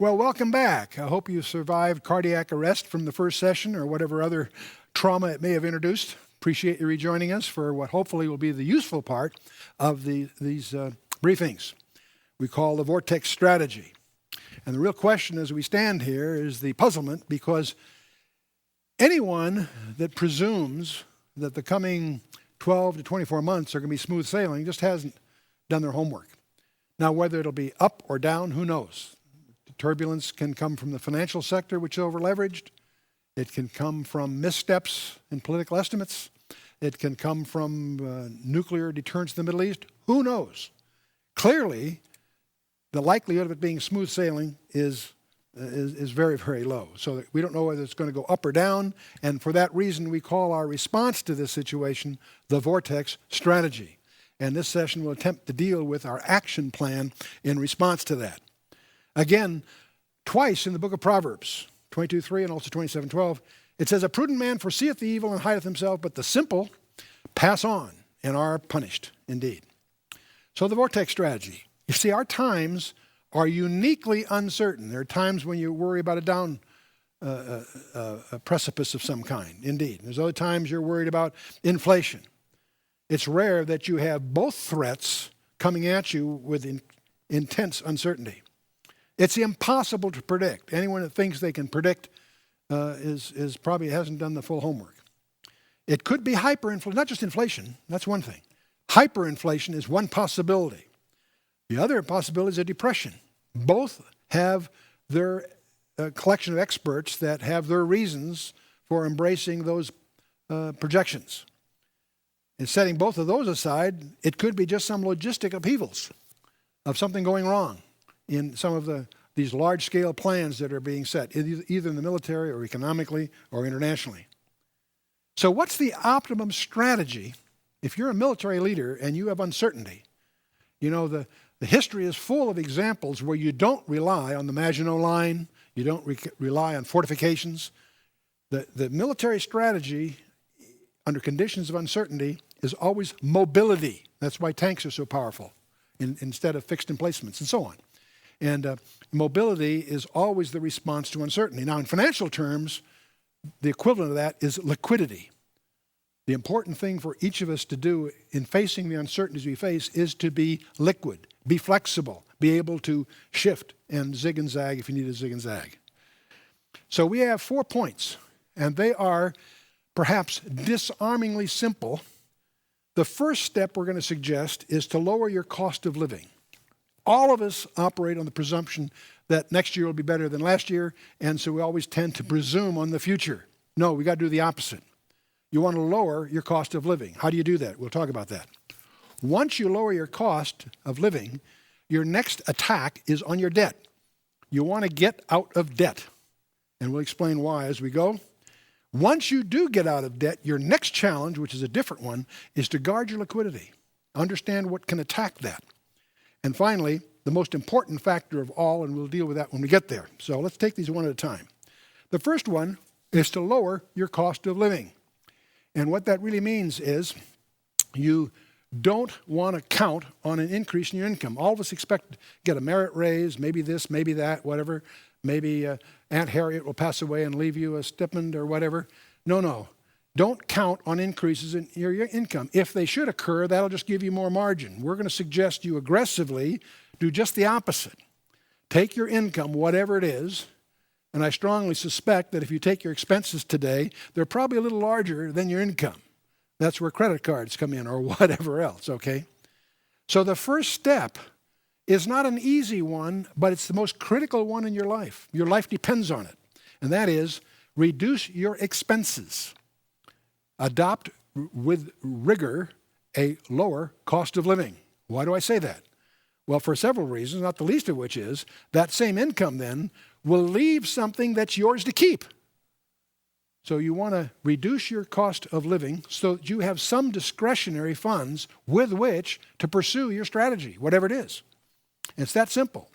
Well, welcome back. I hope you survived cardiac arrest from the first session or whatever other trauma it may have introduced. Appreciate you rejoining us for what hopefully will be the useful part of these briefings we call the Vortex strategy. And the real question as we stand here is the puzzlement, because anyone that presumes that the coming 12 to 24 months are going to be smooth sailing just hasn't done their homework. Now, whether it'll be up or down, who knows? The turbulence can come from the financial sector, which is over-leveraged. It can come from missteps in political estimates. It can come from nuclear deterrence in the Middle East. Who knows? Clearly, the likelihood of it being smooth sailing is very, very low. So we don't know whether it's going to go up or down. And for that reason, we call our response to this situation the Vortex strategy. And this session will attempt to deal with our action plan in response to that. Again, twice in the book of Proverbs, 22:3 and also 27:12, it says, "A prudent man foreseeth the evil and hideth himself, but the simple pass on and are punished indeed." So the Vortex strategy. You see, our times are uniquely uncertain. There are times when you worry about a precipice of some kind, indeed. There's other times you're worried about inflation. It's rare that you have both threats coming at you with intense uncertainty. It's impossible to predict. Anyone that thinks they can predict is probably hasn't done the full homework. It could be hyperinflation, not just inflation. That's one thing. Hyperinflation is one possibility. The other possibility is a depression. Both have their collection of experts that have their reasons for embracing those projections. And setting both of those aside, it could be just some logistic upheavals of something going wrong in some of these large-scale plans that are being set, either in the military or economically or internationally. So what's the optimum strategy if you're a military leader and you have uncertainty? You know, the history is full of examples where you don't rely on the Maginot Line, you don't rely on fortifications. The military strategy under conditions of uncertainty is always mobility. That's why tanks are so powerful instead of fixed emplacements and so on. And mobility is always the response to uncertainty. Now, in financial terms, the equivalent of that is liquidity. The important thing for each of us to do in facing the uncertainties we face is to be liquid, be flexible, be able to shift and zig and zag if you need to zig and zag. So we have 4 points, and they are perhaps disarmingly simple. The first step we're going to suggest is to lower your cost of living. All of us operate on the presumption that next year will be better than last year, and so we always tend to presume on the future. No, we got to do the opposite. You want to lower your cost of living. How do you do that? We'll talk about that. Once you lower your cost of living, your next attack is on your debt. You want to get out of debt, and we'll explain why as we go. Once you do get out of debt, your next challenge, which is a different one, is to guard your liquidity. Understand what can attack that. And finally, the most important factor of all, and we'll deal with that when we get there. So let's take these one at a time. The first one is to lower your cost of living. And what that really means is you don't want to count on an increase in your income. All of us expect to get a merit raise, maybe this, maybe that, whatever. Maybe Aunt Harriet will pass away and leave you a stipend or whatever. No. Don't count on increases in your income. If they should occur, that'll just give you more margin. We're going to suggest you aggressively do just the opposite. Take your income, whatever it is, and I strongly suspect that if you take your expenses today, they're probably a little larger than your income. That's where credit cards come in or whatever else, okay? So the first step is not an easy one, but it's the most critical one in your life. Your life depends on it, and that is reduce your expenses. Adopt with rigor a lower cost of living. Why do I say that? Well, for several reasons, not the least of which is that same income then will leave something that's yours to keep. So you want to reduce your cost of living so that you have some discretionary funds with which to pursue your strategy, whatever it is. It's that simple.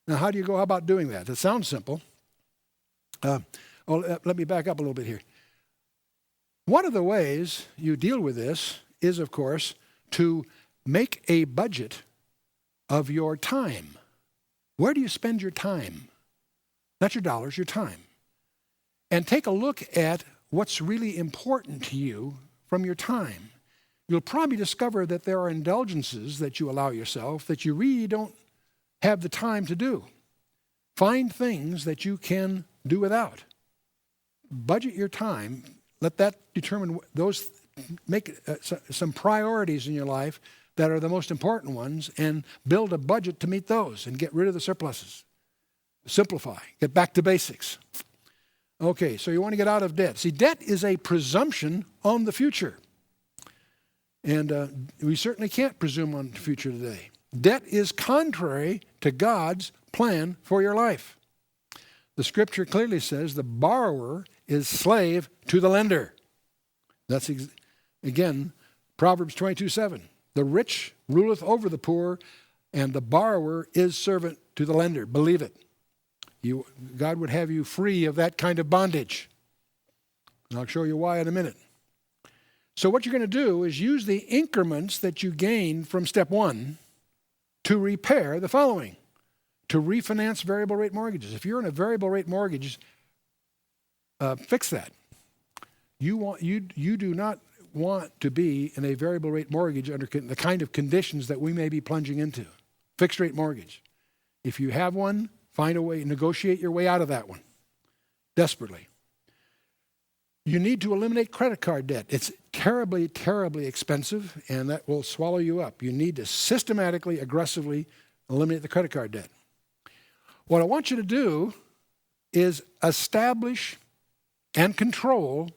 Now, how do you go about doing that? It sounds simple. Let me back up a little bit here. One of the ways you deal with this is, of course, to make a budget of your time. Where do you spend your time? not your dollars, your time. And take a look at what's really important to you from your time. You'll probably discover that there are indulgences that you allow yourself that you really don't have the time to do. Find things that you can do without. Budget your time. Let that determine those, make some priorities in your life that are the most important ones, and build a budget to meet those and get rid of the surpluses. Simplify. Get back to basics. Okay, so you want to get out of debt. See, debt is a presumption on the future. And we certainly can't presume on the future today. Debt is contrary to God's plan for your life. The scripture clearly says the borrower is slave to the lender. That's, again, Proverbs 22:7. The rich ruleth over the poor, and the borrower is servant to the lender. Believe it. God would have you free of that kind of bondage. And I'll show you why in a minute. So what you're going to do is use the increments that you gain from step one to repair the following. To refinance variable rate mortgages. If you're in a variable rate mortgage, fix that. You do not want to be in a variable rate mortgage under the kind of conditions that we may be plunging into. Fixed rate mortgage. If you have one, find a way, negotiate your way out of that one. Desperately. You need to eliminate credit card debt. It's terribly, terribly expensive, and that will swallow you up. You need to systematically, aggressively eliminate the credit card debt. What I want you to do is establish and control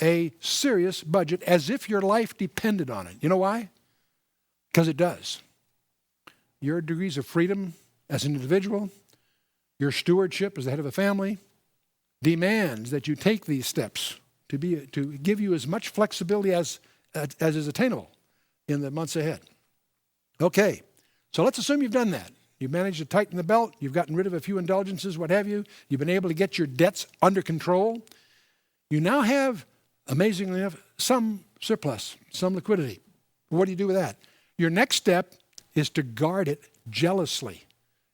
a serious budget as if your life depended on it. You know why? Because it does. Your degrees of freedom as an individual, your stewardship as the head of a family, demands that you take these steps to give you as much flexibility as is attainable in the months ahead. Okay, so let's assume you've done that. You've managed to tighten the belt. You've gotten rid of a few indulgences, what have you. You've been able to get your debts under control. You now have, amazingly enough, some surplus, some liquidity. What do you do with that? Your next step is to guard it jealously.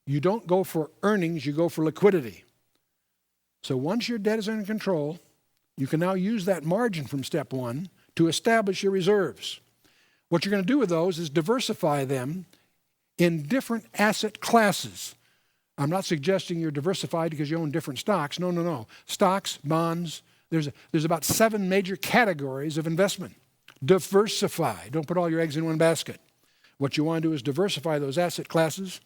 You don't go for earnings, you go for liquidity. So once your debt is under control, you can now use that margin from step one to establish your reserves. What you're going to do with those is diversify them in different asset classes. I'm not suggesting you're diversified because you own different stocks. No. Stocks, bonds, there's about 7 major categories of investment. Diversify. Don't put all your eggs in one basket. What you want to do is diversify those asset classes,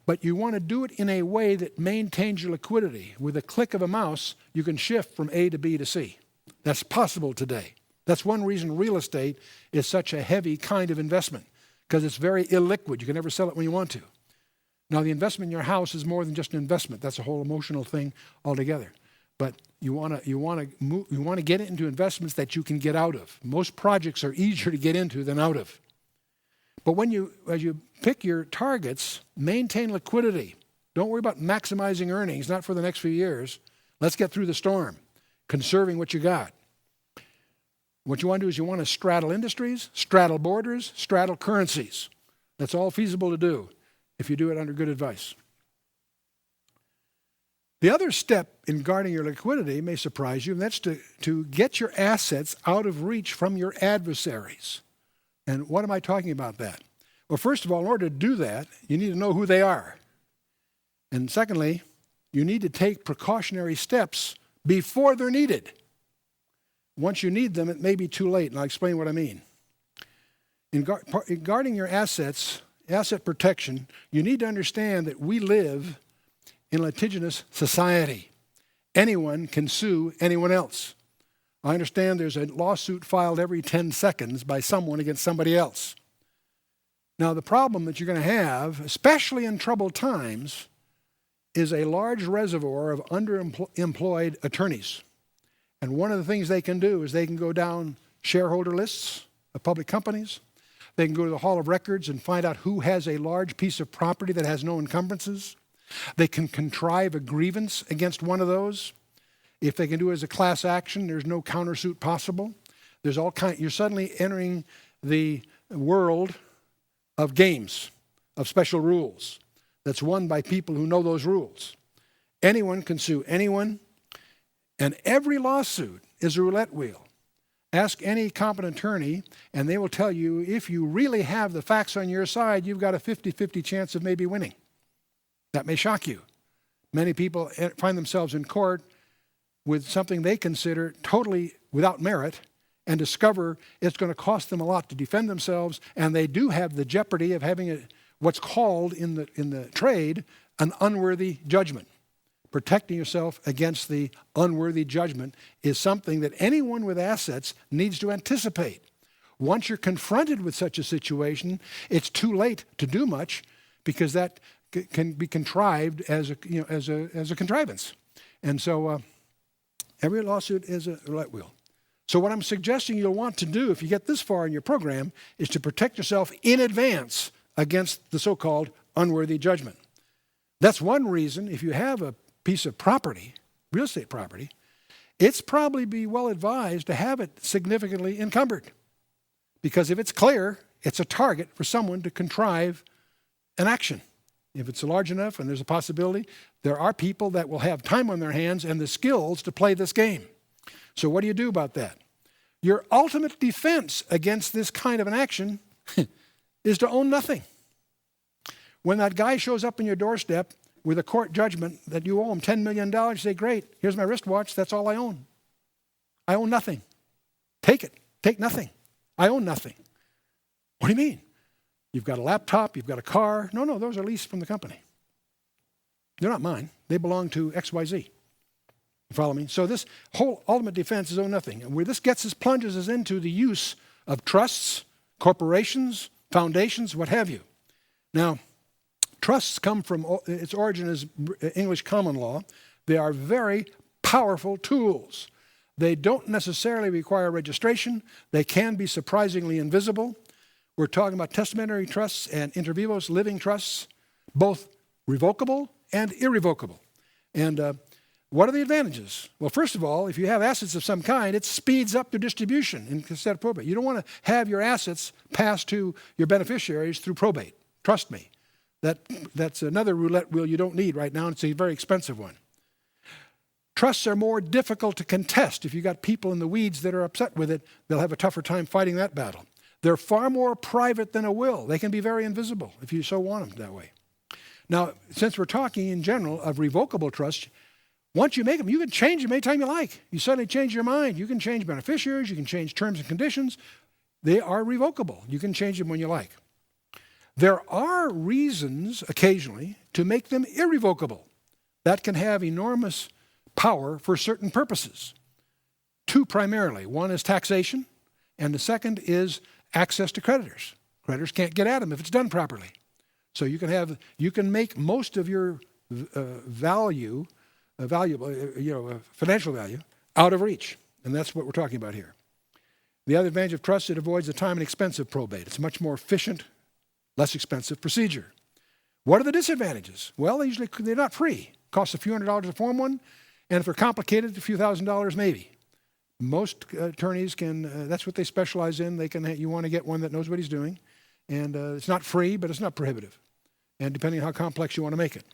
but you want to do it in a way that maintains your liquidity. With a click of a mouse, you can shift from A to B to C. That's possible today. That's one reason real estate is such a heavy kind of investment, because it's very illiquid. You can never sell it when you want to. Now, the investment in your house is more than just an investment. That's a whole emotional thing altogether. But you want to get into investments that you can get out of. Most projects are easier to get into than out of. But as you pick your targets, maintain liquidity. Don't worry about maximizing earnings, not for the next few years. Let's get through the storm, conserving what you got. What you want to do is you want to straddle industries, straddle borders, straddle currencies. That's all feasible to do if you do it under good advice. The other step in guarding your liquidity may surprise you, and that's to get your assets out of reach from your adversaries. And what am I talking about that? Well, first of all, in order to do that, you need to know who they are. And secondly, you need to take precautionary steps before they're needed. Once you need them, it may be too late, and I'll explain what I mean. In guarding your assets, asset protection, you need to understand that we live in a litigious society. Anyone can sue anyone else. I understand there's a lawsuit filed every 10 seconds by someone against somebody else. Now, the problem that you're going to have, especially in troubled times, is a large reservoir of underemployed attorneys. And one of the things they can do is they can go down shareholder lists of public companies. They can go to the Hall of Records and find out who has a large piece of property that has no encumbrances. They can contrive a grievance against one of those. If they can do it as a class action, there's no countersuit possible. You're suddenly entering the world of games, of special rules, that's won by people who know those rules. Anyone can sue anyone, and every lawsuit is a roulette wheel. Ask any competent attorney, and they will tell you if you really have the facts on your side, you've got a 50-50 chance of maybe winning. That may shock you. Many people find themselves in court with something they consider totally without merit and discover it's going to cost them a lot to defend themselves, and they do have the jeopardy of having what's called in the trade an unworthy judgment. Protecting yourself against the unworthy judgment is something that anyone with assets needs to anticipate. Once you're confronted with such a situation, it's too late to do much because that can be contrived as a contrivance. And so every lawsuit is a roulette wheel. So what I'm suggesting you'll want to do if you get this far in your program is to protect yourself in advance against the so-called unworthy judgment. That's one reason if you have a piece of property, real estate property, it's probably be well advised to have it significantly encumbered. Because if it's clear, it's a target for someone to contrive an action. If it's large enough and there's a possibility, there are people that will have time on their hands and the skills to play this game. So what do you do about that? Your ultimate defense against this kind of an action is to own nothing. When that guy shows up on your doorstep with a court judgment that you owe him $10 million, you say, great, here's my wristwatch, that's all I own. I own nothing. Take it. Take nothing. I own nothing. What do you mean? You've got a laptop, you've got a car. No, those are leased from the company. They're not mine. They belong to XYZ. You follow me? So this whole ultimate defense is own nothing. And where this plunges us into the use of trusts, corporations, foundations, what have you. Now, trusts come from, its origin is English common law. They are very powerful tools. They don't necessarily require registration. They can be surprisingly invisible. We're talking about testamentary trusts and inter vivos living trusts, both revocable and irrevocable. And what are the advantages? Well, first of all, if you have assets of some kind, it speeds up their distribution instead of probate. You don't want to have your assets passed to your beneficiaries through probate. Trust me. That's another roulette wheel you don't need right now, and it's a very expensive one. Trusts are more difficult to contest. If you've got people in the weeds that are upset with it, they'll have a tougher time fighting that battle. They're far more private than a will. They can be very invisible if you so want them that way. Now, since we're talking in general of revocable trusts, once you make them, you can change them anytime you like. You suddenly change your mind. You can change beneficiaries. You can change terms and conditions. They are revocable. You can change them when you like. There are reasons, occasionally, to make them irrevocable. That can have enormous power for certain purposes. Two primarily. One is taxation, and the second is access to creditors. Creditors can't get at them if it's done properly. So you can make most of your financial value out of reach, and that's what we're talking about here. The other advantage of trust, it avoids the time and expense of probate. It's much more efficient, less expensive procedure. What are the disadvantages? Well, they're not free. It costs a few $100s to form one, and if they're complicated, a few $1,000s maybe. Most attorneys can, that's what they specialize in. You want to get one that knows what he's doing, and it's not free, but it's not prohibitive, and depending on how complex you want to make it.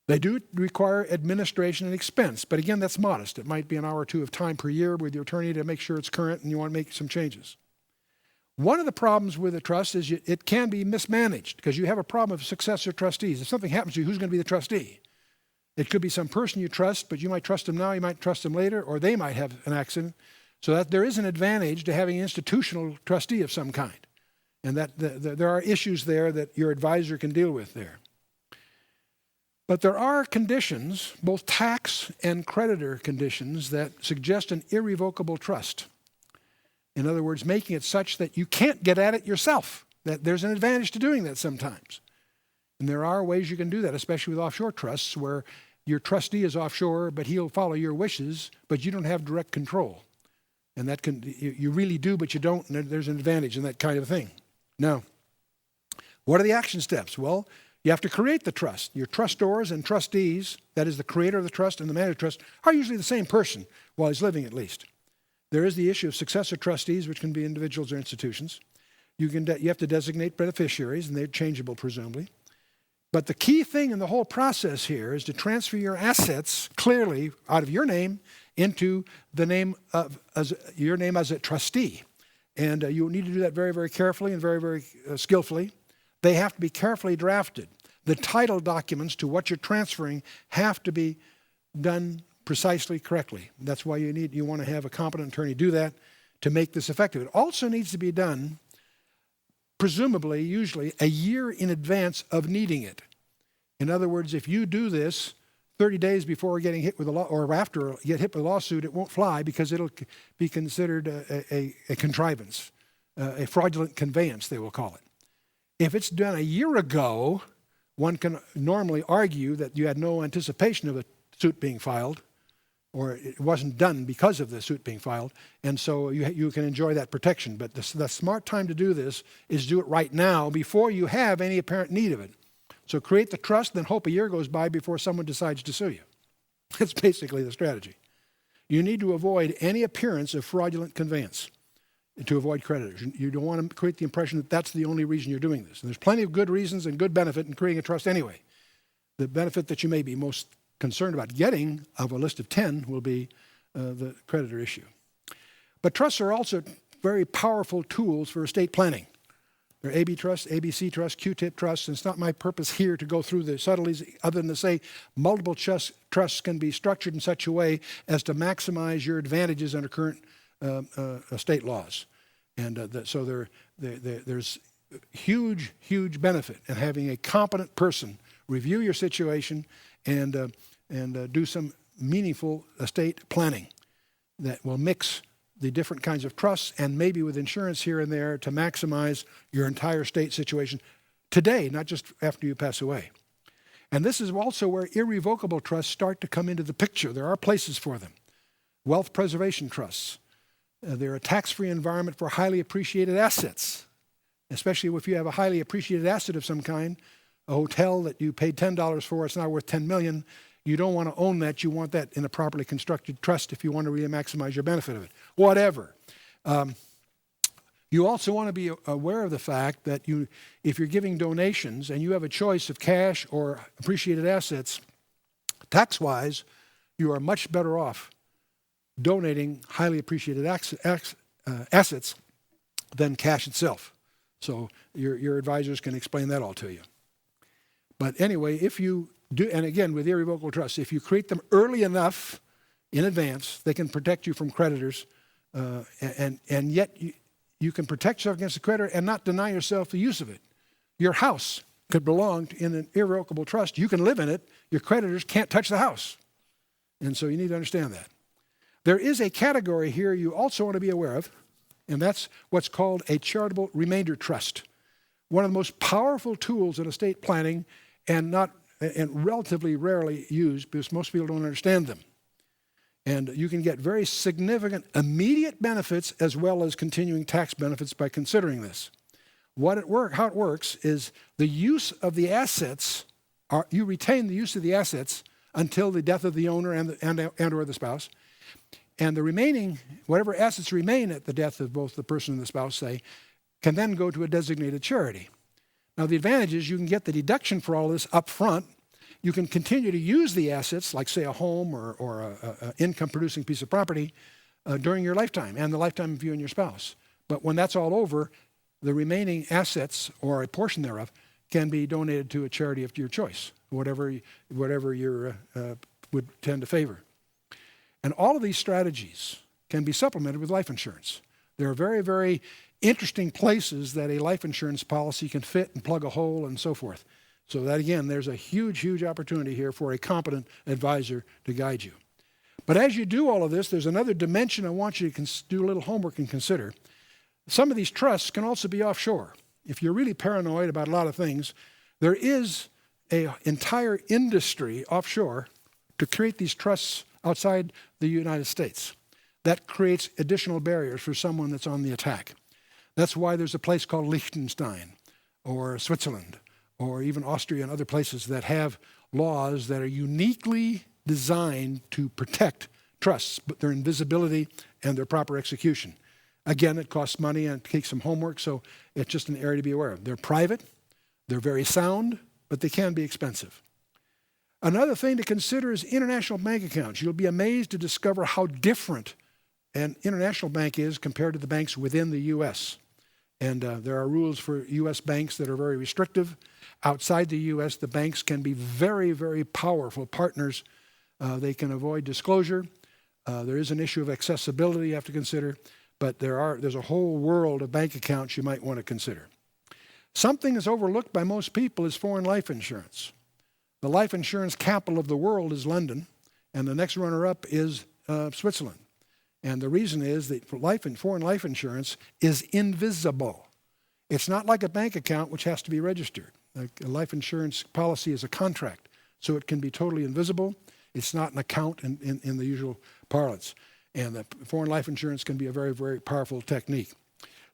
They do require administration and expense, but again, that's modest. It might be an hour or two of time per year with your attorney to make sure it's current and you want to make some changes. One of the problems with a trust is it can be mismanaged because you have a problem of successor trustees. If something happens to you, who's going to be the trustee? It could be some person you trust, but you might trust them now, you might trust them later, or they might have an accident. So that there is an advantage to having an institutional trustee of some kind. And that there are issues there that your advisor can deal with there. But there are conditions, both tax and creditor conditions, that suggest an irrevocable trust. In other words, making it such that you can't get at it yourself, that there's an advantage to doing that sometimes. And there are ways you can do that, especially with offshore trusts, where your trustee is offshore, but he'll follow your wishes, but you don't have direct control. And that you really do, but you don't, and there's an advantage in that kind of thing. Now, what are the action steps? Well, you have to create the trust. Your trustors and trustees, that is the creator of the trust and the manager of the trust, are usually the same person while he's living at least. There is the issue of successor trustees, which can be individuals or institutions. You have to designate beneficiaries, and they're changeable presumably. But the key thing in the whole process here is to transfer your assets clearly out of your name into the name of your name as a trustee. And you need to do that very, very carefully and very, very skillfully. They have to be carefully drafted. The title documents to what you're transferring have to be done precisely correctly. That's why you want to have a competent attorney do that to make this effective. It also needs to be done, presumably, usually, a year in advance of needing it. In other words, if you do this 30 days before getting hit with a law, or after you get hit with a lawsuit, it won't fly because it'll be considered a contrivance, a fraudulent conveyance, they will call it. If it's done a year ago, one can normally argue that you had no anticipation of a suit being filed, or it wasn't done because of the suit being filed, and so you can enjoy that protection. But the smart time to do this is do it right now before you have any apparent need of it. So create the trust, then hope a year goes by before someone decides to sue you. That's basically the strategy. You need to avoid any appearance of fraudulent conveyance to avoid creditors. You don't want to create the impression that that's the only reason you're doing this. And there's plenty of good reasons and good benefit in creating a trust anyway. The benefit that you may be most concerned about getting of a list of 10 will be the creditor issue. But trusts are also very powerful tools for estate planning. There are AB trusts, ABC trusts, Q-tip trusts, and it's not my purpose here to go through the subtleties other than to say multiple trusts can be structured in such a way as to maximize your advantages under current estate laws. And so there's huge, huge benefit in having a competent person review your situation and do some meaningful estate planning that will mix the different kinds of trusts and maybe with insurance here and there to maximize your entire estate situation today, not just after you pass away. And this is also where irrevocable trusts start to come into the picture. There are places for them. Wealth preservation trusts. They're a tax-free environment for highly appreciated assets, especially if you have a highly appreciated asset of some kind, a hotel that you paid $10 for, it's now worth $10 million. You don't want to own that. You want that in a properly constructed trust if you want to really maximize your benefit of it. Whatever. You also want to be aware of the fact that if you're giving donations and you have a choice of cash or appreciated assets, tax-wise, you are much better off donating highly appreciated assets than cash itself. So your advisors can explain that all to you. But anyway, if you do, and again, with irrevocable trusts, if you create them early enough in advance, they can protect you from creditors, and yet you can protect yourself against the creditor and not deny yourself the use of it. Your house could belong in an irrevocable trust. You can live in it. Your creditors can't touch the house. And so you need to understand that. There is a category here you also want to be aware of, and that's what's called a charitable remainder trust. One of the most powerful tools in estate planning and relatively rarely used because most people don't understand them. And you can get very significant immediate benefits as well as continuing tax benefits by considering this. How it works is the use of the assets, you retain the use of the assets until the death of the owner and or the spouse. And the remaining, whatever assets remain at the death of both the person and the spouse, say, can then go to a designated charity. Now, the advantage is you can get the deduction for all this up front. You can continue to use the assets, like, say, a home or an income-producing piece of property during your lifetime and the lifetime of you and your spouse. But when that's all over, the remaining assets, or a portion thereof, can be donated to a charity of your choice, whatever you would tend to favor. And all of these strategies can be supplemented with life insurance. There are very, very interesting places that a life insurance policy can fit and plug a hole and so forth. So that, again, there's a huge, huge opportunity here for a competent advisor to guide you. But as you do all of this, there's another dimension I want you to do a little homework and consider. Some of these trusts can also be offshore. If you're really paranoid about a lot of things, there is an entire industry offshore to create these trusts outside the United States. That creates additional barriers for someone that's on the attack. That's why there's a place called Liechtenstein or Switzerland or even Austria and other places that have laws that are uniquely designed to protect trusts, but their invisibility and their proper execution. Again, it costs money and takes some homework, so it's just an area to be aware of. They're private, they're very sound, but they can be expensive. Another thing to consider is international bank accounts. You'll be amazed to discover how different an international bank is compared to the banks within the U.S. And there are rules for U.S. banks that are very restrictive. Outside the U.S., the banks can be very, very powerful partners. They can avoid disclosure. There is an issue of accessibility you have to consider, but there's a whole world of bank accounts you might want to consider. Something that's overlooked by most people is foreign life insurance. The life insurance capital of the world is London, and the next runner-up is Switzerland. And the reason is that foreign life insurance is invisible. It's not like a bank account which has to be registered. A life insurance policy is a contract, so it can be totally invisible. It's not an account in the usual parlance. And the foreign life insurance can be a very, very powerful technique.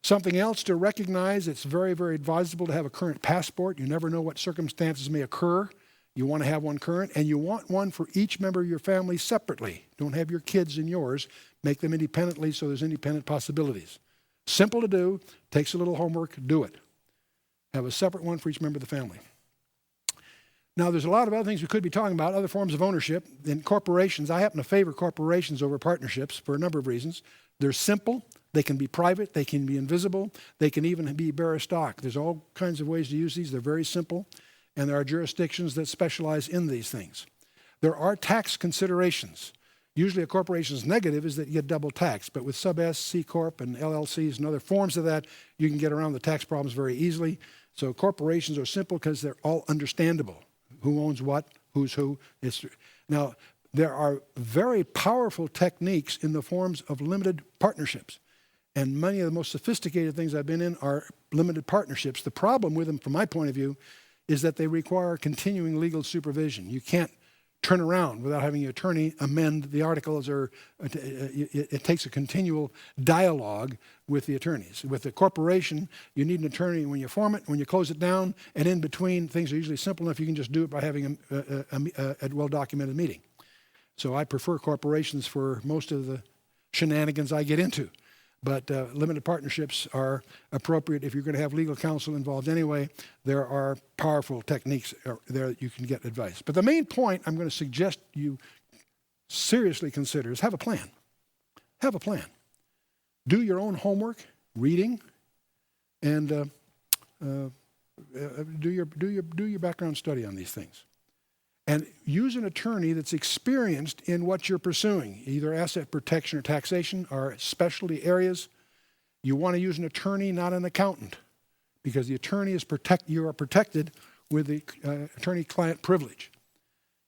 Something else to recognize, it's very, very advisable to have a current passport. You never know what circumstances may occur. You want to have one current, and you want one for each member of your family separately. Don't have your kids in yours. Make them independently so there's independent possibilities. Simple to do, takes a little homework, do it. Have a separate one for each member of the family. Now, there's a lot of other things we could be talking about, other forms of ownership. In corporations, I happen to favor corporations over partnerships for a number of reasons. They're simple, they can be private, they can be invisible, they can even be bearer stock. There's all kinds of ways to use these. They're very simple. And there are jurisdictions that specialize in these things. There are tax considerations. Usually a corporation's negative is that you get double tax, but with sub-S, C-Corp, and LLCs and other forms of that, you can get around the tax problems very easily. So corporations are simple because they're all understandable. Who owns what, who's who. Now, there are very powerful techniques in the forms of limited partnerships. And many of the most sophisticated things I've been in are limited partnerships. The problem with them, from my point of view, is that they require continuing legal supervision. You can't turn around without having your attorney amend the articles, or it takes a continual dialogue with the attorneys. With the corporation, you need an attorney when you form it, when you close it down, and in between, things are usually simple enough you can just do it by having a well-documented meeting. So I prefer corporations for most of the shenanigans I get into. But limited partnerships are appropriate if you're going to have legal counsel involved anyway. There are powerful techniques there that you can get advice. But the main point I'm going to suggest you seriously consider is have a plan. Have a plan. Do your own homework, reading, and do your background study on these things. And use an attorney that's experienced in what you're pursuing, either asset protection or taxation are specialty areas. You want to use an attorney, not an accountant, because the attorney is you are protected with the attorney-client privilege.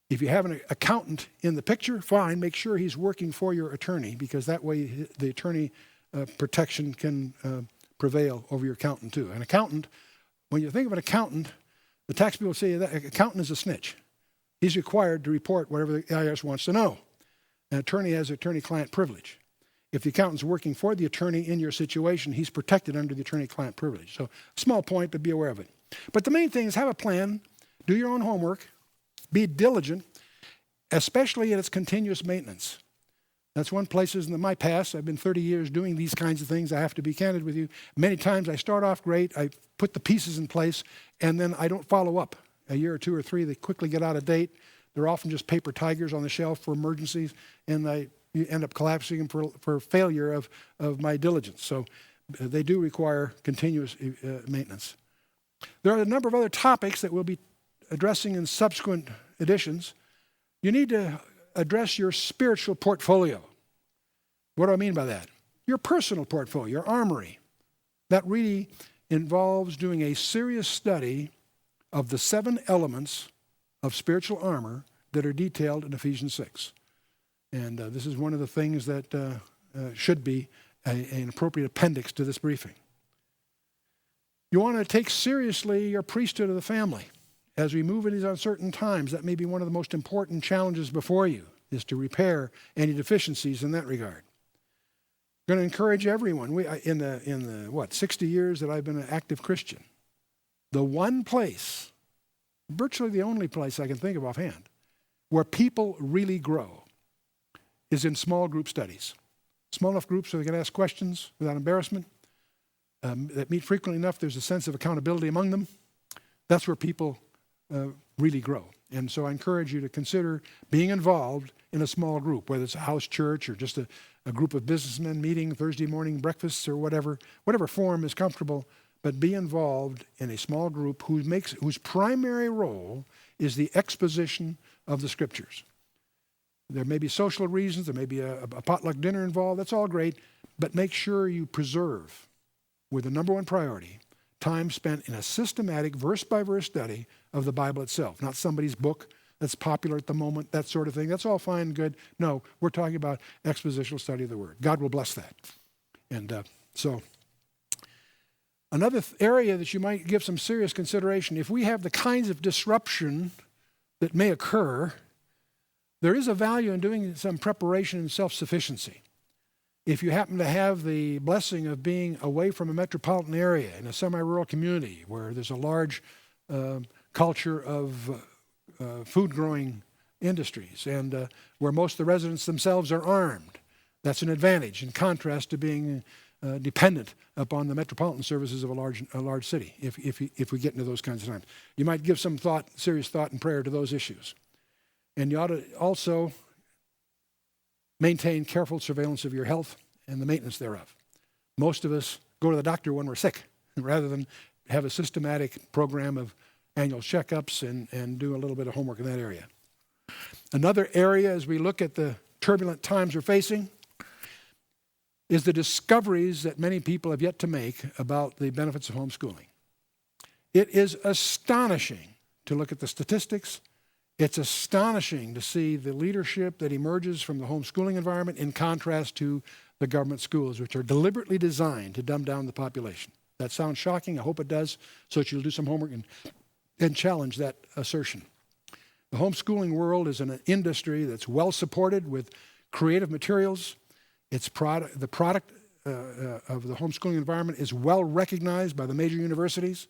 If you have an accountant in the picture, fine, make sure he's working for your attorney, because that way the attorney protection can prevail over your accountant too. An accountant, when you think of an accountant, the tax people say that accountant is a snitch. He's required to report whatever the IRS wants to know. An attorney has attorney-client privilege. If the accountant's working for the attorney in your situation, he's protected under the attorney-client privilege. So, small point, but be aware of it. But the main thing is have a plan, do your own homework, be diligent, especially in its continuous maintenance. That's one place in my past. I've been 30 years doing these kinds of things. I have to be candid with you. Many times I start off great, I put the pieces in place, and then I don't follow up. A year or two or three, they quickly get out of date. They're often just paper tigers on the shelf for emergencies, and you end up collapsing them for failure of my diligence. So they do require continuous maintenance. There are a number of other topics that we'll be addressing in subsequent editions. You need to address your spiritual portfolio. What do I mean by that? Your personal portfolio, your armory. That really involves doing a serious study of the 7 elements of spiritual armor that are detailed in Ephesians 6. And this is one of the things that should be an appropriate appendix to this briefing. You want to take seriously your priesthood of the family. As we move in these uncertain times, that may be one of the most important challenges before you, is to repair any deficiencies in that regard. I'm going to encourage everyone. In the 60 years that I've been an active Christian, the one place, virtually the only place I can think of offhand, where people really grow is in small group studies. Small enough groups so they can ask questions without embarrassment, that meet frequently enough there's a sense of accountability among them. That's where people really grow. And so I encourage you to consider being involved in a small group, whether it's a house church or just a group of businessmen meeting Thursday morning breakfasts or whatever form is comfortable, but be involved in a small group whose primary role is the exposition of the Scriptures. There may be social reasons, there may be a potluck dinner involved, that's all great, but make sure you preserve, with the number one priority, time spent in a systematic verse-by-verse study of the Bible itself, not somebody's book that's popular at the moment, that sort of thing. That's all fine and good. No, we're talking about expositional study of the Word. God will bless that. And so another area that you might give some serious consideration, if we have the kinds of disruption that may occur, there is a value in doing some preparation and self-sufficiency. If you happen to have the blessing of being away from a metropolitan area in a semi-rural community where there's a large culture of food-growing industries and where most of the residents themselves are armed, that's an advantage in contrast to being dependent upon the metropolitan services of a large city, if we get into those kinds of times. You might give some serious thought and prayer to those issues. And you ought to also maintain careful surveillance of your health and the maintenance thereof. Most of us go to the doctor when we're sick, rather than have a systematic program of annual checkups and do a little bit of homework in that area. Another area, as we look at the turbulent times we're facing, is the discoveries that many people have yet to make about the benefits of homeschooling. It is astonishing to look at the statistics. It's astonishing to see the leadership that emerges from the homeschooling environment in contrast to the government schools, which are deliberately designed to dumb down the population. That sounds shocking. I hope it does, so that you'll do some homework and challenge that assertion. The homeschooling world is an industry that's well supported with creative materials. The product of the homeschooling environment is well recognized by the major universities.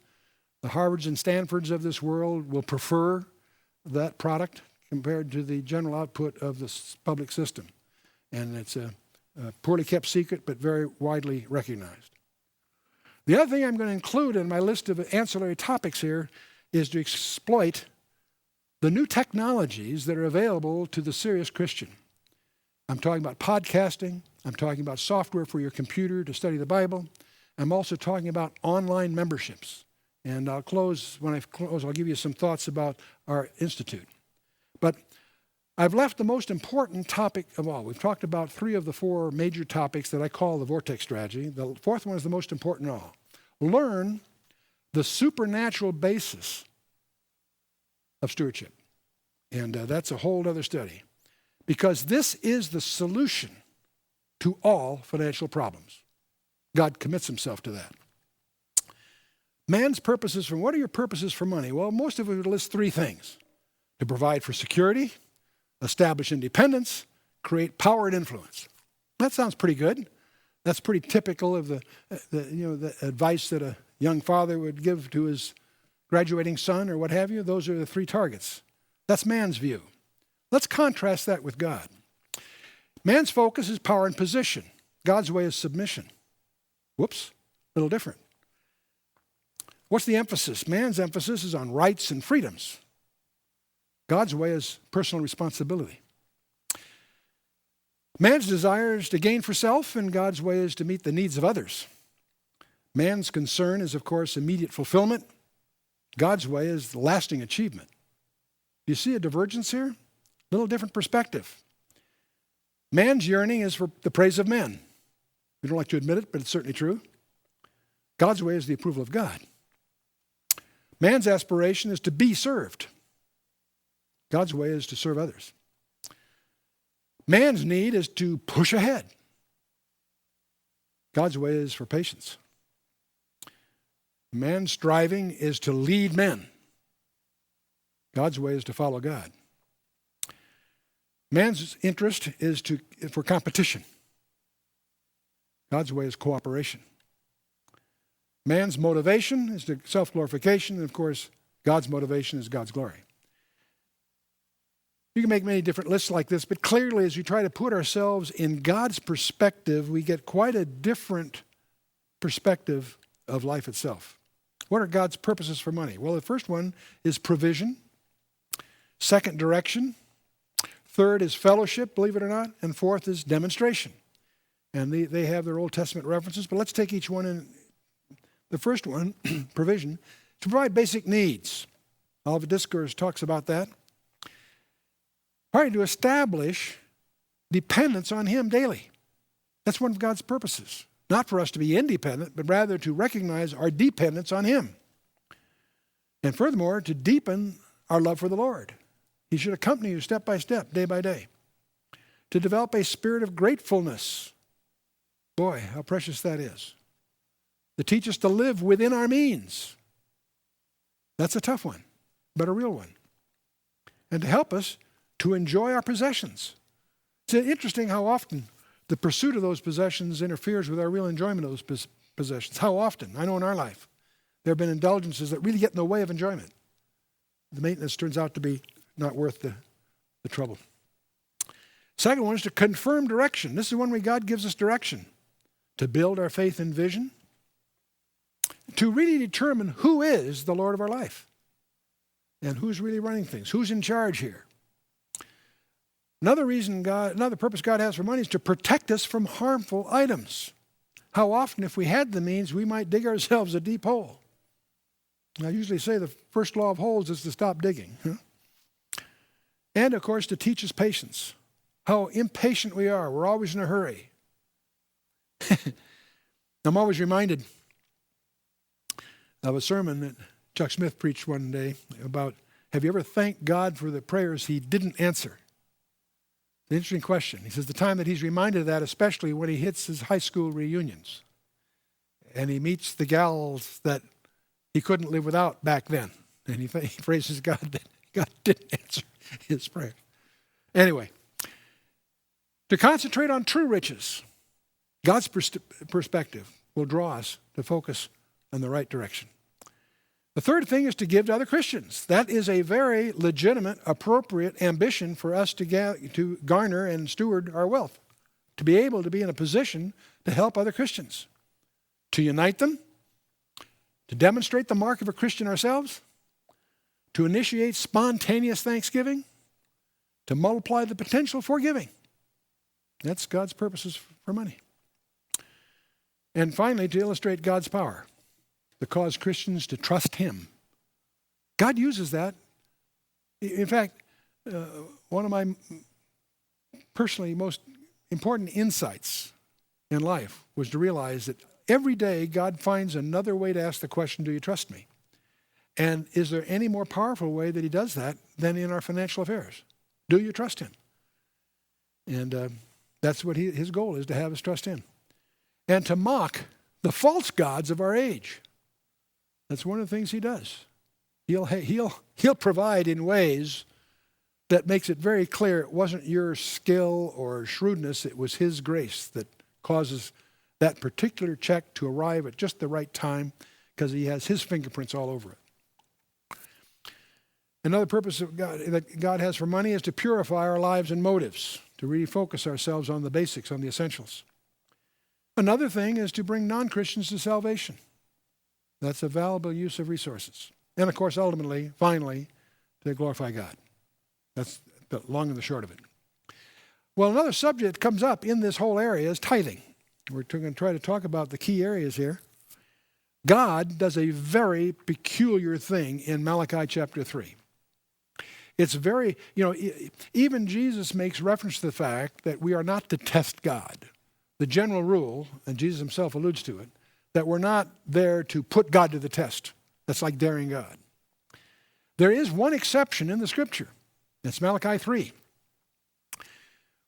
The Harvards and Stanfords of this world will prefer that product compared to the general output of the public system. And it's a poorly kept secret, but very widely recognized. The other thing I'm going to include in my list of ancillary topics here is to exploit the new technologies that are available to the serious Christian. I'm talking about podcasting. I'm talking about software for your computer to study the Bible. I'm also talking about online memberships. And I'll close, when I close, I'll give you some thoughts about our institute. But I've left the most important topic of all. We've talked about 3 of the 4 major topics that I call the Vortex strategy. The 4th one is the most important of all. Learn the supernatural basis of stewardship. And that's a whole other study. Because this is the solution to all financial problems. God commits himself to that. Man's purposes for, what are your purposes for money? Well, most of it would list 3 things. To provide for security, establish independence, create power and influence. That sounds pretty good. That's pretty typical of the advice that a young father would give to his graduating son or what have you. Those are the 3 targets. That's man's view. Let's contrast that with God. Man's focus is power and position. God's way is submission. Whoops, a little different. What's the emphasis? Man's emphasis is on rights and freedoms. God's way is personal responsibility. Man's desire is to gain for self, and God's way is to meet the needs of others. Man's concern is, of course, immediate fulfillment. God's way is lasting achievement. Do you see a divergence here? A little different perspective. Man's yearning is for the praise of men. We don't like to admit it, but it's certainly true. God's way is the approval of God. Man's aspiration is to be served. God's way is to serve others. Man's need is to push ahead. God's way is for patience. Man's striving is to lead men. God's way is to follow God. Man's interest is for competition. God's way is cooperation. Man's motivation is to self-glorification, and of course, God's motivation is God's glory. You can make many different lists like this, but clearly as you try to put ourselves in God's perspective, we get quite a different perspective of life itself. What are God's purposes for money? Well, the first one is provision. Second, direction. Third is fellowship, believe it or not. And fourth is demonstration. And they have their Old Testament references, but let's take each one in. The first one, provision, to provide basic needs. Olivet Discourse talks about that. Partly to establish dependence on Him daily. That's one of God's purposes. Not for us to be independent, but rather to recognize our dependence on Him. And furthermore, to deepen our love for the Lord. He should accompany you step by step, day by day. To develop a spirit of gratefulness. Boy, how precious that is. To teach us to live within our means. That's a tough one, but a real one. And to help us to enjoy our possessions. It's interesting how often the pursuit of those possessions interferes with our real enjoyment of those possessions. How often? I know in our life, there have been indulgences that really get in the way of enjoyment. The maintenance turns out to be not worth the trouble. Second one is to confirm direction. This is one where God gives us direction. To build our faith and vision. To really determine who is the Lord of our life. And who's really running things. Who's in charge here. Another purpose God has for money is to protect us from harmful items. How often, if we had the means, we might dig ourselves a deep hole. I usually say the first law of holes is to stop digging. And, of course, to teach us patience. How impatient we are. We're always in a hurry. I'm always reminded of a sermon that Chuck Smith preached one day about, have you ever thanked God for the prayers He didn't answer? It's an interesting question. He says the time that he's reminded of that, especially when he hits his high school reunions and he meets the gals that he couldn't live without back then. And he praises God that God didn't answer his prayer. Anyway, to concentrate on true riches, God's perspective will draw us to focus in the right direction. The third thing is to give to other Christians. That is a very legitimate, appropriate ambition for us to garner and steward our wealth, to be able to be in a position to help other Christians, to unite them, to demonstrate the mark of a Christian ourselves, to initiate spontaneous thanksgiving, to multiply the potential for giving. That's God's purposes for money. And finally, to illustrate God's power, to cause Christians to trust Him. God uses that. In fact, one of my personally most important insights in life was to realize that every day God finds another way to ask the question, do you trust me? And is there any more powerful way that He does that than in our financial affairs? Do you trust Him? And that's what His goal is, to have us trust Him. And to mock the false gods of our age. That's one of the things He does. He'll provide in ways that makes it very clear it wasn't your skill or shrewdness, it was His grace that causes that particular check to arrive at just the right time because He has His fingerprints all over it. Another purpose that God has for money is to purify our lives and motives, to really focus ourselves on the basics, on the essentials. Another thing is to bring non-Christians to salvation. That's a valuable use of resources. And of course, ultimately, finally, to glorify God. That's the long and the short of it. Well, another subject that comes up in this whole area is tithing. We're going to try to talk about the key areas here. God does a very peculiar thing in Malachi chapter 3. It's very, even Jesus makes reference to the fact that we are not to test God. The general rule, and Jesus Himself alludes to it, that we're not there to put God to the test. That's like daring God. There is one exception in the Scripture. That's Malachi 3,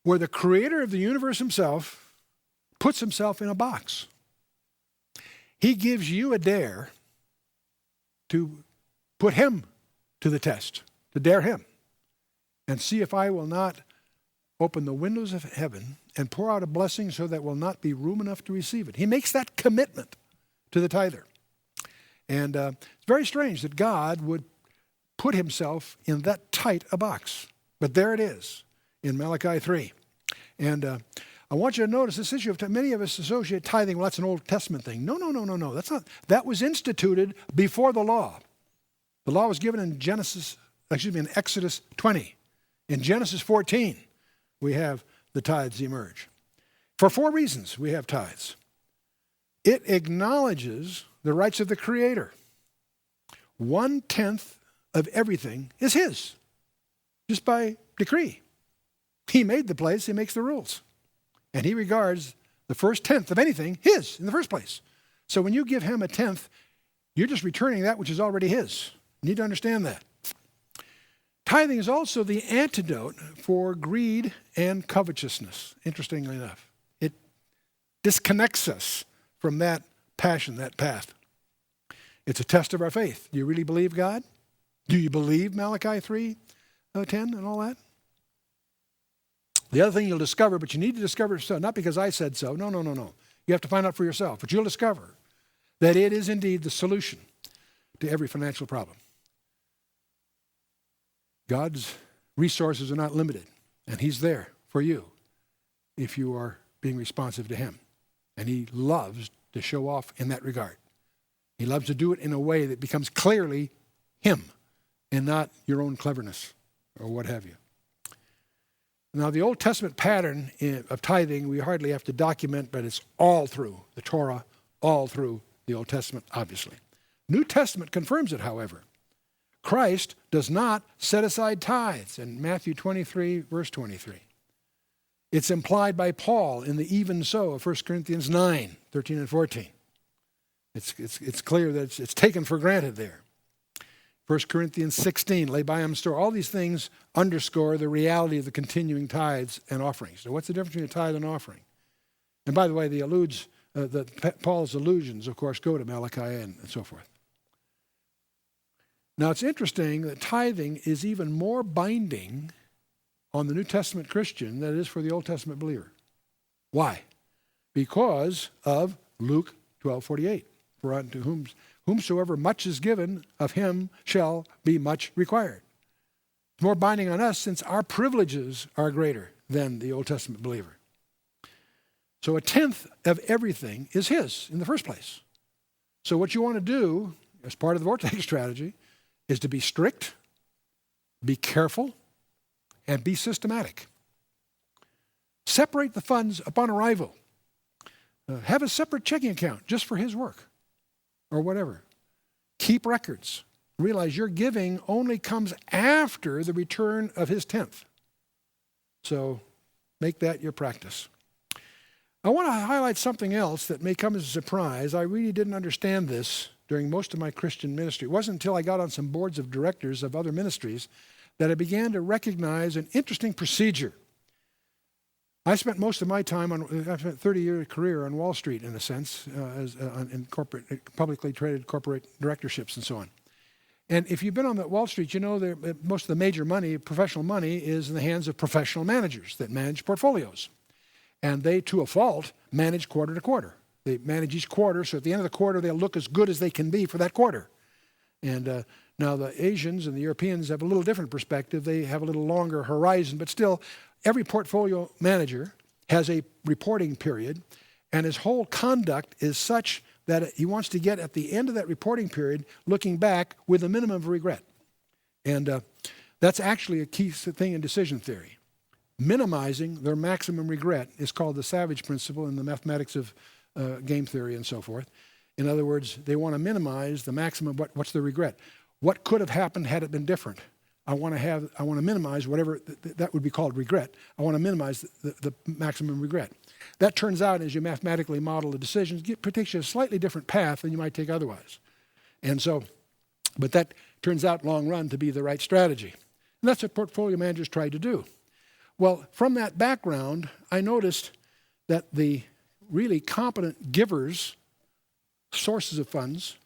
where the Creator of the universe Himself puts Himself in a box. He gives you a dare to put Him to the test, to dare Him, and see if I will not open the windows of heaven and pour out a blessing so that will not be room enough to receive it. He makes that commitment to the tither. And it's very strange that God would put Himself in that tight a box. But there it is in Malachi 3. And I want you to notice this issue of many of us associate tithing, well, that's an Old Testament thing. No. That's not. That was instituted before the law. The law was given in Exodus 20. In Genesis 14, we have the tithes emerge. For 4 reasons we have tithes. It acknowledges the rights of the Creator. 1/10 of everything is His, just by decree. He made the place, He makes the rules. And He regards the first 10th of anything His in the first place. So when you give Him a 10th, you're just returning that which is already His. You need to understand that. Tithing is also the antidote for greed and covetousness, interestingly enough. It disconnects us from that passion, that path. It's a test of our faith. Do you really believe God? Do you believe Malachi 3:10 and all that? The other thing you'll discover, but you need to discover it yourself, not because I said so. No. You have to find out for yourself. But you'll discover that it is indeed the solution to every financial problem. God's resources are not limited, and He's there for you if you are being responsive to Him. And He loves to show off in that regard. He loves to do it in a way that becomes clearly Him and not your own cleverness or what have you. Now, the Old Testament pattern of tithing, we hardly have to document, but it's all through the Torah, all through the Old Testament, obviously. New Testament confirms it, however. Christ does not set aside tithes in Matthew 23, verse 23. It's implied by Paul in the even so of 1 Corinthians 9, 13 and 14. It's clear that it's taken for granted there. 1 Corinthians 16, lay by him store. All these things underscore the reality of the continuing tithes and offerings. So what's the difference between a tithe and offering? And by the way, Paul's allusions, of course, go to Malachi and so forth. Now, it's interesting that tithing is even more binding on the New Testament Christian than it is for the Old Testament believer. Why? Because of Luke 12:48. For unto whomsoever much is given, of him shall be much required. It's more binding on us since our privileges are greater than the Old Testament believer. So 1/10 of everything is His in the first place. So what you want to do as part of the Vortex strategy is to be strict, be careful, and be systematic. Separate the funds upon arrival. Have a separate checking account just for His work or whatever. Keep records. Realize your giving only comes after the return of His 10th. So make that your practice. I want to highlight something else that may come as a surprise. I really didn't understand this during most of my Christian ministry. It wasn't until I got on some boards of directors of other ministries that I began to recognize an interesting procedure. I spent most of my time I've spent a 30-year career on Wall Street, in a sense, in publicly traded corporate directorships and so on. And if you've been on Wall Street, you know most of the major money, professional money, is in the hands of professional managers that manage portfolios. And they, to a fault, manage quarter to quarter. They manage each quarter, so at the end of the quarter, they'll look as good as they can be for that quarter. And now the Asians and the Europeans have a little different perspective. They have a little longer horizon, but still, every portfolio manager has a reporting period, and his whole conduct is such that he wants to get at the end of that reporting period looking back with a minimum of regret. And that's actually a key thing in decision theory. Minimizing their maximum regret is called the Savage principle in the mathematics of game theory and so forth. In other words, they want to minimize the maximum. What's the regret? What could have happened had it been different? I want to minimize whatever that would be called regret. I want to minimize the maximum regret. That turns out, as you mathematically model the decisions, takes you a slightly different path than you might take otherwise. And so, but that turns out long run to be the right strategy. And that's what portfolio managers try to do. Well, from that background, I noticed that the really competent givers, sources of funds,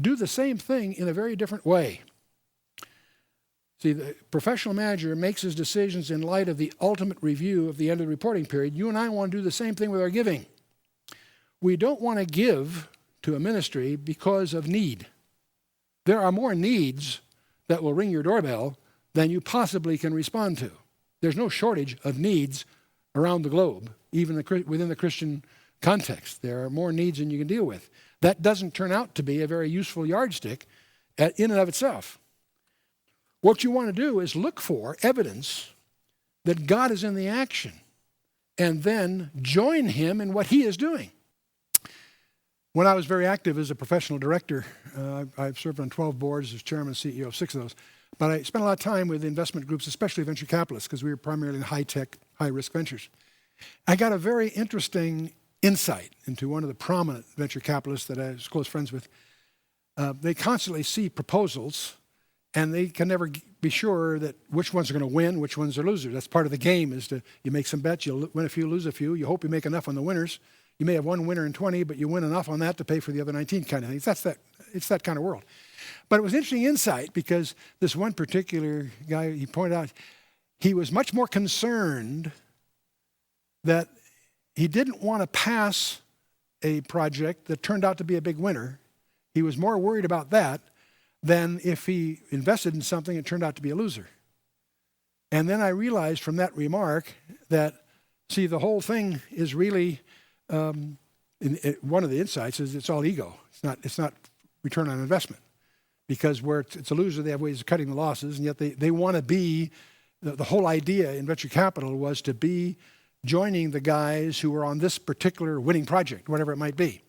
do the same thing in a very different way. See, the professional manager makes his decisions in light of the ultimate review of the end of the reporting period. You and I want to do the same thing with our giving. We don't want to give to a ministry because of need. There are more needs that will ring your doorbell than you possibly can respond to. There's no shortage of needs around the globe, even within the Christian context. There are more needs than you can deal with. That doesn't turn out to be a very useful yardstick in and of itself. What you want to do is look for evidence that God is in the action and then join him in what he is doing. When I was very active as a professional director, I've served on 12 boards as chairman and CEO of 6 of those, but I spent a lot of time with investment groups, especially venture capitalists, because we were primarily in high-tech, high-risk ventures. I got a very interesting insight into one of the prominent venture capitalists that I was close friends with. They constantly see proposals, and they can never be sure that which ones are going to win, which ones are losers. That's part of the game, is you make some bets, you'll win a few, lose a few. You hope you make enough on the winners. You may have one winner in 20, but you win enough on that to pay for the other 19 kind of things. It's that kind of world. But it was interesting insight because this one particular guy, he pointed out, he was much more concerned that he didn't want to pass a project that turned out to be a big winner. He was more worried about that than if he invested in something that turned out to be a loser. And then I realized from that remark that, see, the whole thing is really, one of the insights is it's all ego. It's not return on investment. Because where it's a loser, they have ways of cutting the losses, and yet they want to be, the whole idea in venture capital was to be joining the guys who were on this particular winning project, whatever it might be.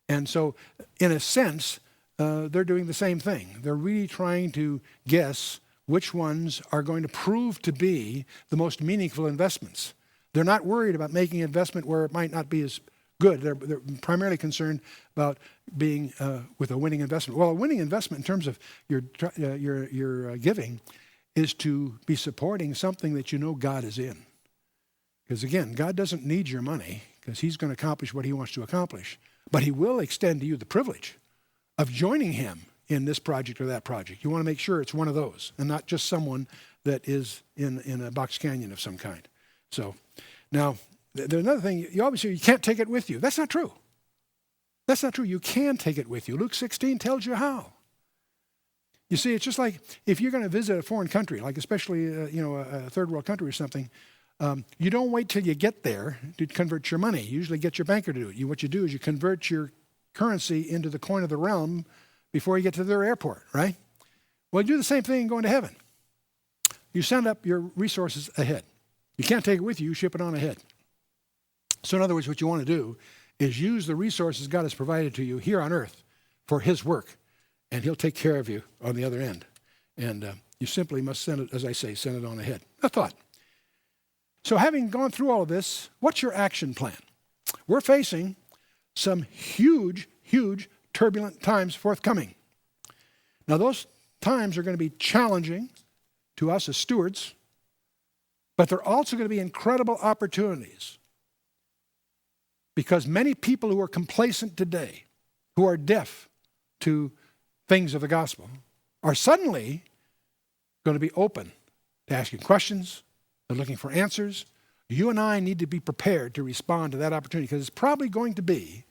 And so, in a sense, they're doing the same thing. They're really trying to guess which ones are going to prove to be the most meaningful investments. They're not worried about making an investment where it might not be as good. They're primarily concerned about being with a winning investment. Well, a winning investment in terms of your giving is to be supporting something that you know God is in. Because again, God doesn't need your money because he's going to accomplish what he wants to accomplish. But he will extend to you the privilege of joining him in this project or that project. You want to make sure it's one of those and not just someone that is in a box canyon of some kind. So now, there's another thing. You obviously you can't take it with you. That's not true. That's not true. You can take it with you. Luke 16 tells you how. You see, it's just like if you're going to visit a foreign country, like especially a third world country or something, you don't wait till you get there to convert your money. You usually get your banker to do it. What you do is you convert your currency into the coin of the realm before you get to their airport, right? Well, you do the same thing going to heaven. You send up your resources ahead. You can't take it with you. You ship it on ahead. So in other words, what you want to do is use the resources God has provided to you here on earth for his work, and he'll take care of you on the other end. And you simply must send it, as I say, send it on ahead. A thought. So having gone through all of this, what's your action plan? We're facing some huge, huge turbulent times forthcoming. Now those times are going to be challenging to us as stewards, but they're also going to be incredible opportunities. Because many people who are complacent today, who are deaf to things of the gospel, are suddenly going to be open to asking questions. They're looking for answers. You and I need to be prepared to respond to that opportunity because it's probably going to be,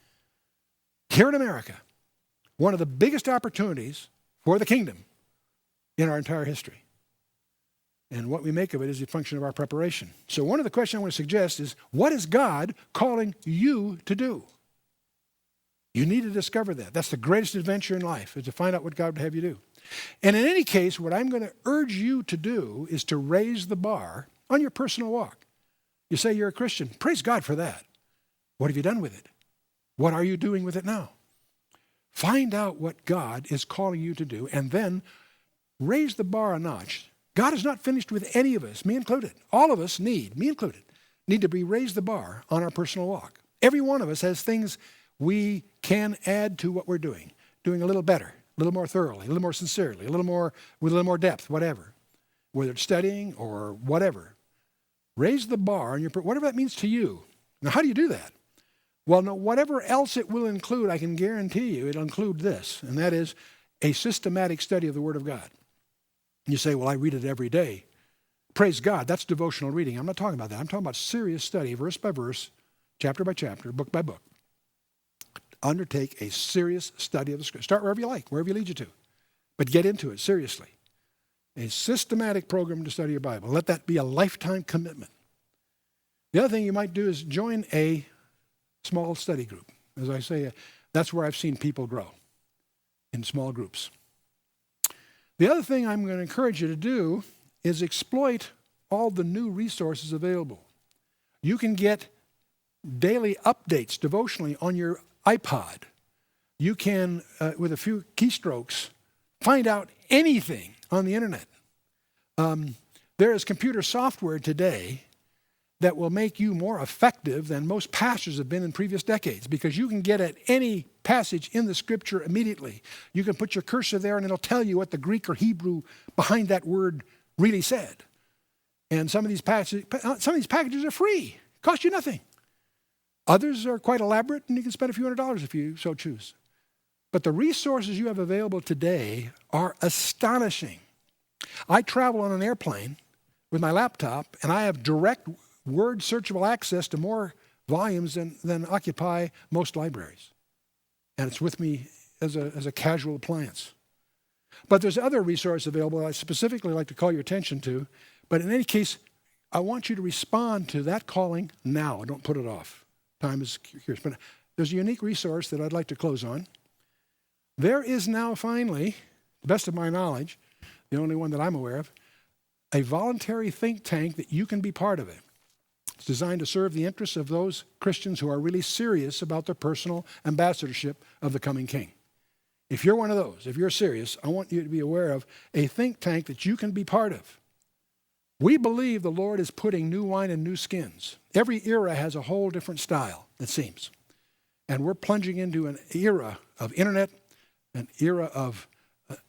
here in America, one of the biggest opportunities for the kingdom in our entire history. And what we make of it is a function of our preparation. So one of the questions I want to suggest is, what is God calling you to do? You need to discover that. That's the greatest adventure in life, is to find out what God would have you do. And in any case, what I'm going to urge you to do is to raise the bar on your personal walk. You say you're a Christian. Praise God for that. What have you done with it? What are you doing with it now? Find out what God is calling you to do, and then raise the bar a notch. God is not finished with any of us, me included. All of us me included, need to be raised the bar on our personal walk. Every one of us has things we can add to what we're doing a little better, a little more thoroughly, a little more sincerely, with a little more depth, whatever. Whether it's studying or whatever. Raise the bar on whatever that means to you. Now, how do you do that? Well, no, whatever else it will include, I can guarantee you it'll include this, and that is a systematic study of the Word of God. You say, well, I read it every day. Praise God, that's devotional reading. I'm not talking about that. I'm talking about serious study, verse by verse, chapter by chapter, book by book. Undertake a serious study of the Scripture. Start wherever you like, wherever you lead you to. But get into it seriously. A systematic program to study your Bible. Let that be a lifetime commitment. The other thing you might do is join a small study group. As I say, that's where I've seen people grow, in small groups. The other thing I'm going to encourage you to do is exploit all the new resources available. You can get daily updates devotionally on your iPod. You can, with a few keystrokes, find out anything on the internet. There is computer software today that will make you more effective than most pastors have been in previous decades, because you can get at any passage in the Scripture immediately. You can put your cursor there and it'll tell you what the Greek or Hebrew behind that word really said. And some of these packages are free, cost you nothing. Others are quite elaborate, and you can spend a few $100s if you so choose. But the resources you have available today are astonishing. I travel on an airplane with my laptop, and I have direct word searchable access to more volumes than occupy most libraries. And it's with me as a casual appliance. But there's other resources available I specifically like to call your attention to. But in any case, I want you to respond to that calling now. Don't put it off. Time is curious. But there's a unique resource that I'd like to close on. There is now finally, to the best of my knowledge, the only one that I'm aware of, a voluntary think tank that you can be part of it. It's designed to serve the interests of those Christians who are really serious about their personal ambassadorship of the coming King. If you're one of those, if you're serious, I want you to be aware of a think tank that you can be part of. We believe the Lord is putting new wine in new skins. Every era has a whole different style, it seems. And we're plunging into an era of internet, an era of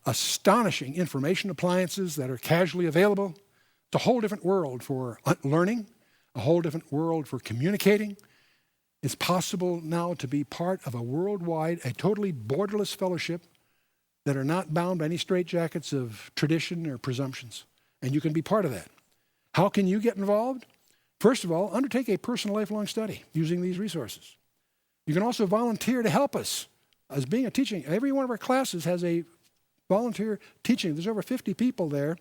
astonishing information appliances that are casually available. It's a whole different world for learning, a whole different world for communicating. It's possible now to be part of a worldwide, a totally borderless fellowship that are not bound by any straitjackets of tradition or presumptions. And you can be part of that. How can you get involved? First of all, undertake a personal lifelong study using these resources. You can also volunteer to help us as being a teaching. Every one of our classes has a volunteer teaching. There's over 50 people there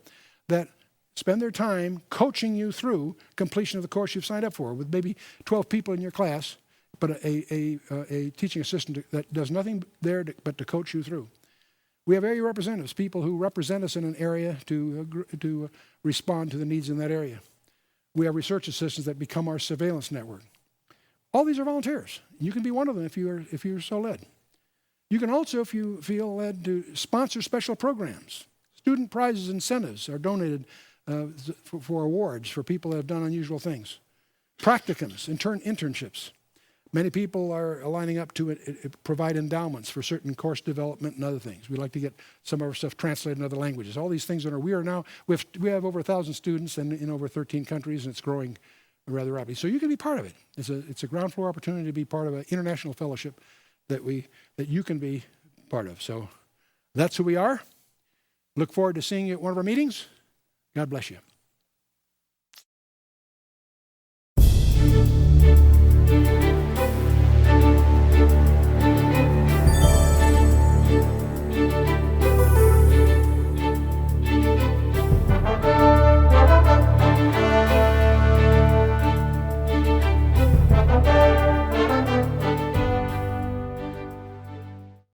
that spend their time coaching you through completion of the course you've signed up for, with maybe 12 people in your class, but a teaching assistant that does nothing there but to coach you through. We have area representatives, people who represent us in an area to respond to the needs in that area. We have research assistants that become our surveillance network. All these are volunteers. You can be one of them if you're so led. You can also, if you feel led, to sponsor special programs. Student prizes, incentives are donated for awards for people that have done unusual things. Practicums, internships. Many people are lining up to provide endowments for certain course development and other things. We like to get some of our stuff translated in other languages. All these things we have over 1,000 students in over 13 countries, and it's growing rather rapidly. So you can be part of it. It's a ground floor opportunity to be part of an international fellowship that you can be part of. So that's who we are. Look forward to seeing you at one of our meetings. God bless you.